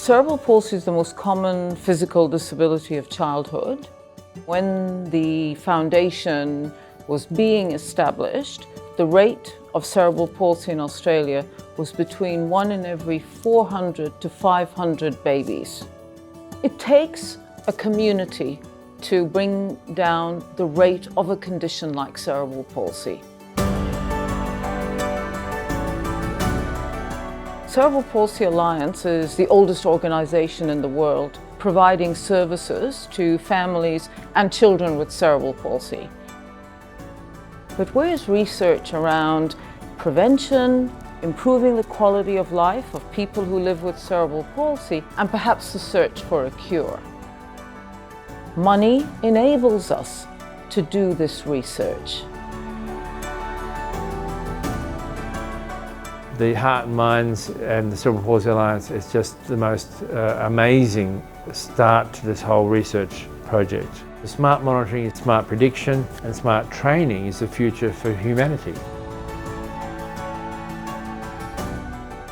Cerebral palsy is the most common physical disability of childhood. When the foundation was being established, the rate of cerebral palsy in Australia was between 1 in every 400 to 500 babies. It takes a community to bring down the rate of a condition like cerebral palsy. Cerebral Palsy Alliance is the oldest organisation in the world, providing services to families and children with cerebral palsy. But where is research around prevention, improving the quality of life of people who live with cerebral palsy, and perhaps the search for a cure? Money enables us to do this research. The Heart and Minds and the Cerebral Palsy Alliance is just the most amazing start to this whole research project. The smart monitoring, smart prediction and smart training is the future for humanity.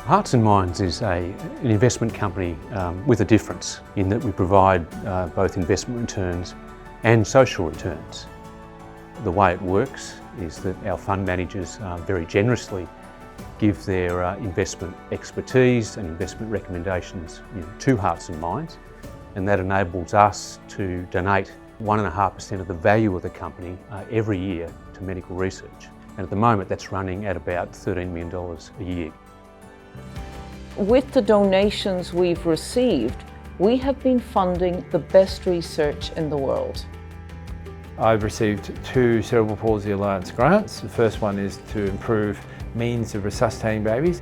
Hearts and Minds is an investment company with a difference in that we provide both investment returns and social returns. The way it works is that our fund managers very generously give their investment expertise and investment recommendations to Hearts and Minds, and that enables us to donate 1.5% of the value of the company every year to medical research. And at the moment that's running at about $13 million a year. With the donations we've received, we have been funding the best research in the world. I've received 2 Cerebral Palsy Alliance grants. The first one is to improve means of resuscitating babies,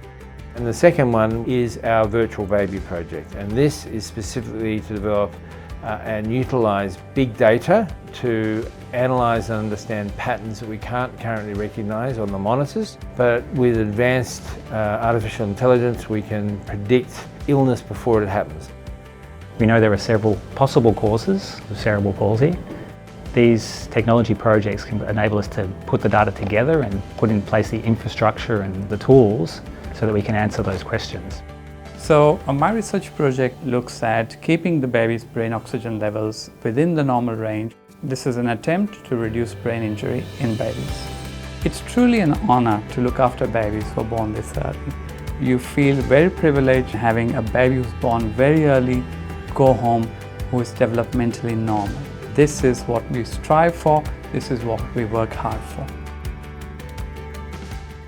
and the second one is our virtual baby project, and this is specifically to develop and utilise big data to analyse and understand patterns that we can't currently recognise on the monitors, but with advanced artificial intelligence we can predict illness before it happens. We know there are several possible causes of cerebral palsy. These technology projects can enable us to put the data together and put in place the infrastructure and the tools so that we can answer those questions. So my research project looks at keeping the baby's brain oxygen levels within the normal range. This is an attempt to reduce brain injury in babies. It's truly an honor to look after babies who are born this early. You feel very privileged having a baby who's born very early, go home, who is developmentally normal. This is what we strive for, this is what we work hard for.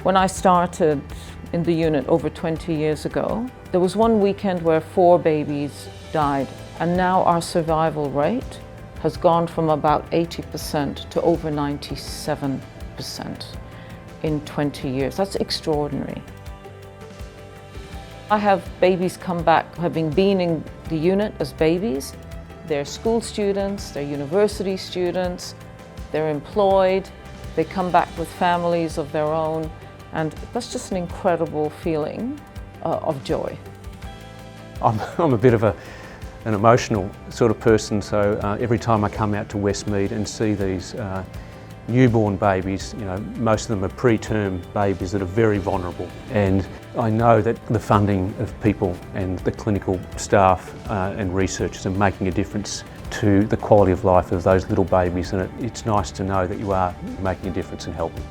When I started in the unit over 20 years ago, there was one weekend where 4 babies died, and now our survival rate has gone from about 80% to over 97% in 20 years. That's extraordinary. I have babies come back having been in the unit as babies. They're school students, they're university students, they're employed, they come back with families of their own, and that's just an incredible feeling of joy. I'm a bit of an emotional sort of person, so every time I come out to Westmead and see these newborn babies, most of them are preterm babies that are very vulnerable, and I know that the funding of people and the clinical staff and researchers are making a difference to the quality of life of those little babies, and it's nice to know that you are making a difference and helping.